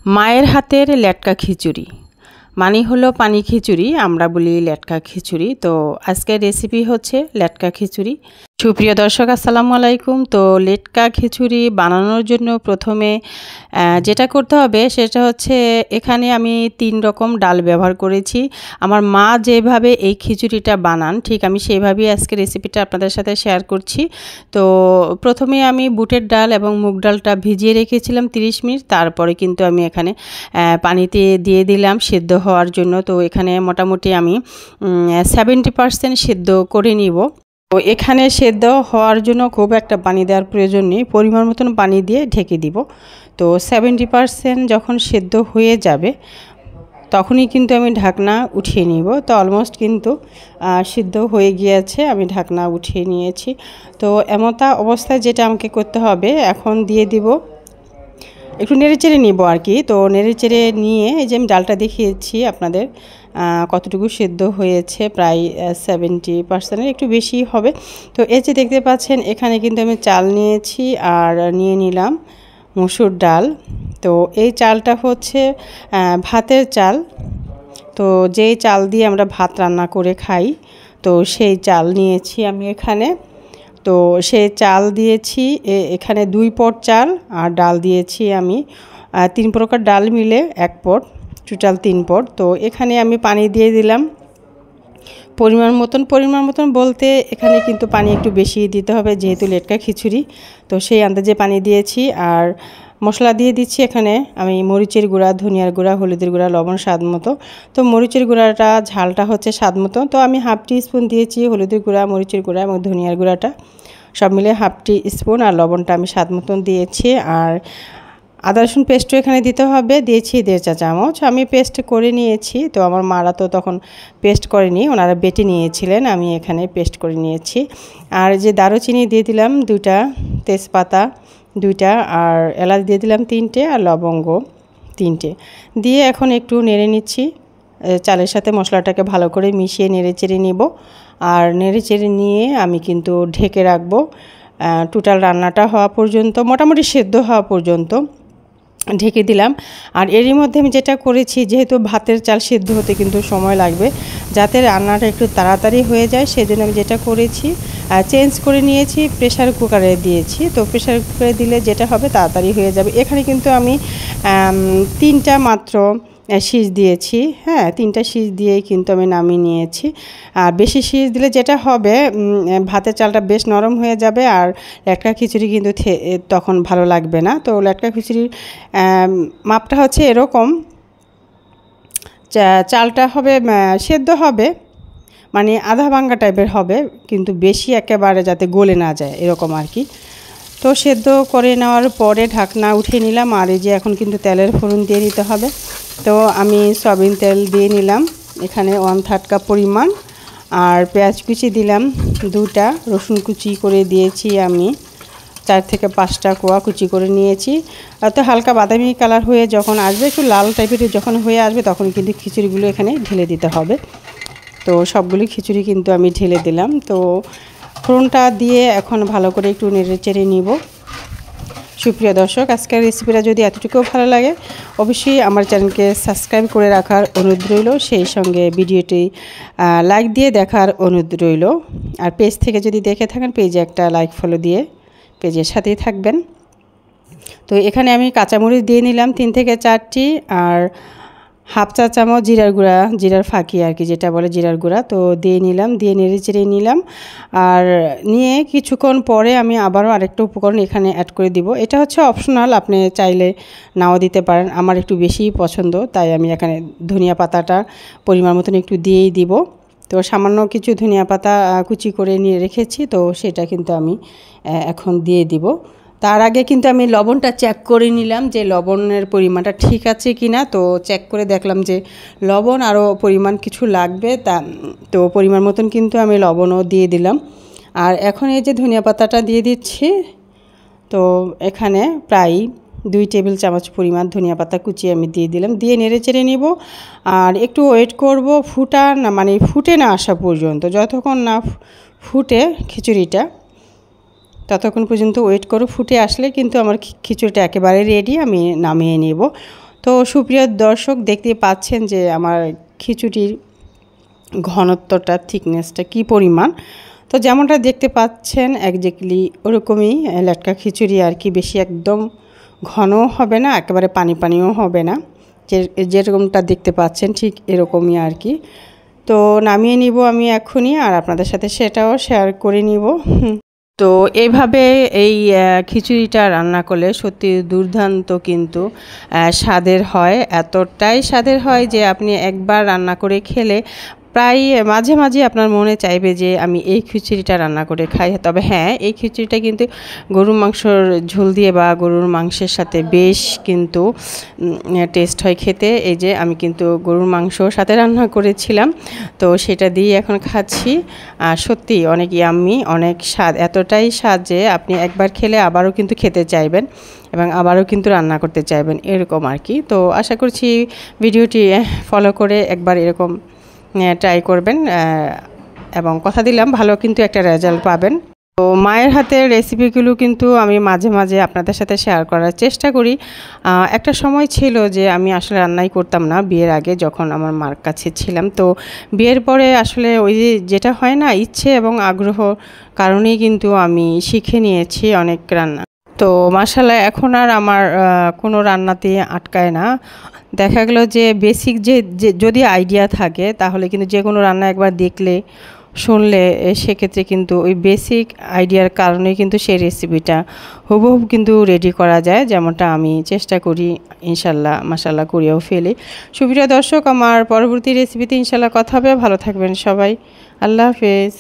মায়ের হাতের লেটকা খিচুড়ি মানে হলো পানি খিচুড়ি, আমরা বলি লেটকা খিচুড়ি। তো আজকের রেসিপি হচ্ছে লেটকা খিচুড়ি। সুপ্রিয় দর্শক, আসসালামু আলাইকুম। তো লেটকা খিচুড়ি বানানোর জন্য প্রথমে যেটা করতে হবে সেটা হচ্ছে, এখানে আমি 3 রকম ডাল ব্যবহার করেছি। আমার মা যেভাবে এই খিচুড়িটা বানান ঠিক আমি সেইভাবেই আজকে রেসিপিটা আপনাদের সাথে শেয়ার করছি। তো প্রথমে আমি বুটের ডাল এবং মুগ ডালটা ভিজিয়ে রেখেছিলাম 30 মিনিট। তারপরে কিন্তু আমি এখানে পানিতে দিয়ে দিলাম সেদ্ধ হওয়ার জন্য। তো এখানে মোটামুটি আমি 70% সেদ্ধ করে নিব। তো এখানে সেদ্ধ হওয়ার জন্য খুব একটা পানি দেওয়ার প্রয়োজন নেই, পরিমাণ মতন পানি দিয়ে ঢেকে দিব। তো 70% যখন সেদ্ধ হয়ে যাবে তখনই কিন্তু আমি ঢাকনা উঠিয়ে নিব। তো অলমোস্ট কিন্তু সিদ্ধ হয়ে গিয়েছে, আমি ঢাকনা উঠিয়ে নিয়েছি। তো এমতা অবস্থায় যেটা আমাকে করতে হবে, এখন দিয়ে দিব, একটু নেড়েচেড়ে নিব আর কি। তো নেড়েচেড়ে নিয়ে এই যে আমি ডালটা দেখিয়েছি আপনাদের কতটুকু সেদ্ধ হয়েছে, প্রায় 70%-এর একটু বেশি হবে। তো এই যে দেখতে পাচ্ছেন এখানে কিন্তু আমি চাল নিয়েছি আর নিয়ে নিলাম মসুর ডাল। তো এই চালটা হচ্ছে ভাতের চাল। তো যেই চাল দিয়ে আমরা ভাত রান্না করে খাই, তো সেই চাল নিয়েছি আমি এখানে। তো সেই চাল দিয়েছি এখানে 2 পট চাল, আর ডাল দিয়েছি আমি 3 প্রকার ডাল মিলে 1 পট, টোটাল 3 পট। তো এখানে আমি পানি দিয়ে দিলাম পরিমাণ মতন বলতে এখানে কিন্তু পানি একটু বেশি দিতে হবে যেহেতু লেটকা খিচুড়ি। তো সেই আন্দাজে পানি দিয়েছি। আর মশলা দিয়ে দিচ্ছি এখানে আমি মরিচের গুঁড়া, ধনিয়ার গুঁড়া, হলুদের গুঁড়া, লবণ স্বাদ মতো। তো মরিচের গুঁড়াটা ঝালটা হচ্ছে স্বাদ মতো, তো আমি 1/2 টিস্পুন দিয়েছি হলুদের গুঁড়া, মরিচের গুঁড়া এবং ধনিয়ার গুঁড়াটা সব মিলে 1/2 টিস্পুন, আর লবণটা আমি স্বাদ মতন দিয়েছি। আর আদা রসুন পেস্টও এখানে দিতে হবে, দিয়েছি 1.5 চা চামচ। আমি পেস্ট করে নিয়েছি। তো আমার মারা তো তখন পেস্ট করেনি, ওনারা বেটে নিয়েছিলেন, আমি এখানে পেস্ট করে নিয়েছি। আর যে দারুচিনি দিয়ে দিলাম 2টা, তেজপাতা 2টা, আর এলাচ দিয়ে দিলাম 3টে, আর লবঙ্গ 3টে দিয়ে এখন একটু নেড়ে নিচ্ছি। চালের সাথে মশলাটাকে ভালো করে মিশিয়ে নেড়ে চেড়ে নিব। আর নেড়ে চেড়ে নিয়ে আমি কিন্তু ঢেকে রাখবো টোটাল রান্নাটা হওয়া পর্যন্ত, মোটামুটি সেদ্ধ হওয়া পর্যন্ত ঢেকে দিলাম। আর এরই মধ্যে আমি যেটা করেছি, যেহেতু ভাতের চাল সেদ্ধ হতে কিন্তু সময় লাগবে, যাতে রান্নাটা একটু তাড়াতাড়ি হয়ে যায় সেজন্য আমি যেটা করেছি চেঞ্জ করে নিয়েছি, প্রেসার কুকারে দিয়েছি। তো প্রেসার কুকারে দিলে যেটা হবে তাড়াতাড়ি হয়ে যাবে। এখানে কিন্তু আমি 3টা মাত্র শীষ দিয়েছি, হ্যাঁ 3টা শীষ দিয়েই কিন্তু আমি নামিয়ে নিয়েছি। আর বেশি শীষ দিলে যেটা হবে, ভাতের চালটা বেশ নরম হয়ে যাবে, আর লেটকা খিচুড়ি কিন্তু তখন ভালো লাগবে না। তো লেটকা খিচুড়ির মাপটা হচ্ছে এরকম, চালটা হবে সেদ্ধ হবে, মানে আধা ভাঙ্গা টাইপের হবে, কিন্তু বেশি একেবারে যাতে গলে না যায় এরকম আর কি। তো সেদ্ধ করে নেওয়ার পরে ঢাকনা উঠিয়ে নিলাম। আর এই যে এখন কিন্তু তেলের ফোড়ন দিয়ে নিতে হবে। তো আমি সয়াবিন তেল দিয়ে নিলাম এখানে 1/3 কাপ পরিমাণ, আর পেঁয়াজ কুচি দিলাম 2টা, রসুন কুচি করে দিয়েছি আমি 4 থেকে 5টা কোয়া কুচি করে নিয়েছি। তো হালকা বাদামি কালার হয়ে যখন আসবে, একটু লাল টাইপের যখন হয়ে আসবে, তখন কিন্তু খিচুড়িগুলো এখানে ঢেলে দিতে হবে। তো সবগুলি খিচুড়ি কিন্তু আমি ঢেলে দিলাম। তো ফোড়নটা দিয়ে এখন ভালো করে একটু নেড়ে চেড়ে নিব। সুপ্রিয় দর্শক, আজকের রেসিপিটা যদি এতটুকু ভালো লাগে অবশ্যই আমার চ্যানেলকে সাবস্ক্রাইব করে রাখার অনুরোধ রইল, সেই সঙ্গে ভিডিওটি লাইক দিয়ে দেখার অনুরোধ রইল। আর পেজ থেকে যদি দেখে থাকেন পেজে একটা লাইক ফলো দিয়ে পেজের সাথেই থাকবেন। তো এখানে আমি কাঁচামরিচ দিয়ে নিলাম 3 থেকে 4টি, আর 1/2 চা চামচ জিরার গুঁড়া, জিরার ফাঁকি আর কি যেটা বলে জিরার গুঁড়া, তো দিয়ে নিলাম, দিয়ে নেড়ে চেড়ে নিলাম। আর নিয়ে কিছুক্ষণ পরে আমি আবারও আরেকটা উপকরণ এখানে অ্যাড করে দিব। এটা হচ্ছে অপশনাল, আপনি চাইলে নাও দিতে পারেন, আমার একটু বেশিই পছন্দ তাই আমি এখানে ধনিয়া পাতাটা পরিমাণ মতন একটু দিয়েই দিব। তো সামান্য কিছু ধনিয়া পাতা কুচি করে নিয়ে রেখেছি, তো সেটা কিন্তু আমি এখন দিয়ে দিব। তার আগে কিন্তু আমি লবণটা চেক করে নিলাম যে লবণের পরিমাণটা ঠিক আছে কি না। তো চেক করে দেখলাম যে লবণ আরও পরিমাণ কিছু লাগবে, তো পরিমাণ মতন কিন্তু আমি লবণও দিয়ে দিলাম। আর এখন এই যে ধনিয়া পাতাটা দিয়ে দিচ্ছি। তো এখানে প্রায় 2 টেবিল চামচ পরিমাণ ধনিয়া পাতা কুচি আমি দিয়ে দিলাম, দিয়ে নেড়ে চেড়ে নিব। আর একটু ওয়েট করব ফুটে না আসা পর্যন্ত, যতক্ষণ না ফুটে খিচুড়িটা ততক্ষণ পর্যন্ত ওয়েট করো। ফুটে আসলে কিন্তু আমার খিচুড়িটা একেবারে রেডি, আমি নামিয়ে নেব। তো সুপ্রিয় দর্শক, দেখতে পাচ্ছেন যে আমার খিচুড়ির ঘনত্বটা, থিকনেসটা কি পরিমাণ। তো যেমনটা দেখতে পাচ্ছেন একজাক্টলি ওরকমই লেটকা খিচুড়ি আর কি, বেশি একদম ঘনও হবে না, একেবারে পানি পানিও হবে না, যেরকমটা দেখতে পাচ্ছেন ঠিক এরকমই আর কি। তো নামিয়ে নিব আমি এখনই, আর আপনাদের সাথে সেটাও শেয়ার করে নিব। তো এইভাবে এই খিচুড়িটা রান্না করলে সত্যি দুর্দান্ত কিন্তু স্বাদের হয়, এতটাই স্বাদের হয় যে আপনি একবার রান্না করে খেলে প্রায় মাঝে মাঝে আপনার মনে চাইবে যে আমি এই খিচুড়িটা রান্না করে খাই। তবে হ্যাঁ, এই খিচুড়িটা কিন্তু গরুর মাংসর ঝোল দিয়ে বা গরুর মাংসের সাথে বেশ কিন্তু টেস্ট হয় খেতে। এই যে আমি কিন্তু গরুর মাংসর সাথে রান্না করেছিলাম, তো সেটা দিয়ে এখন খাচ্ছি। আর সত্যি অনেক ইয়াম্মি, অনেক স্বাদ, এতটাই স্বাদ যে আপনি একবার খেলে আবারও কিন্তু খেতে চাইবেন এবং আবারও কিন্তু রান্না করতে চাইবেন, এরকম আর কি। তো আশা করছি ভিডিওটি ফলো করে একবার এরকম ট্রাই করবেন এবং কথা দিলাম ভালো কিন্তু একটা রেজাল্ট পাবেন। তো মায়ের হাতের রেসিপিগুলো কিন্তু আমি মাঝে মাঝে আপনাদের সাথে শেয়ার করার চেষ্টা করি। একটা সময় ছিল যে আমি আসলে রান্নাই করতাম না বিয়ের আগে, যখন আমার মার কাছে ছিলাম। তো বিয়ের পরে আসলে ওই যে যেটা হয় না, ইচ্ছে এবং আগ্রহ কারণেই কিন্তু আমি শিখে নিয়েছি অনেক রান্না। তো মাশাআল্লাহ এখন আর আমার কোনো রান্নাতে আটকায় না। দেখা গেল যে বেসিক যে যদি আইডিয়া থাকে তাহলে কিন্তু যে কোনো রান্না একবার দেখলে শুনলে সেক্ষেত্রে কিন্তু ওই বেসিক আইডিয়ার কারণে কিন্তু সেই রেসিপিটা হুবহু কিন্তু রেডি করা যায়, যেমনটা আমি চেষ্টা করি, ইনশাল্লাহ মাশাআল্লাহ করিয়েও ফেলি। সুপ্রিয় দর্শক, আমার পরবর্তী রেসিপিতে ইনশাল্লাহ কথা হবে। ভালো থাকবেন সবাই, আল্লাহ হাফেজ।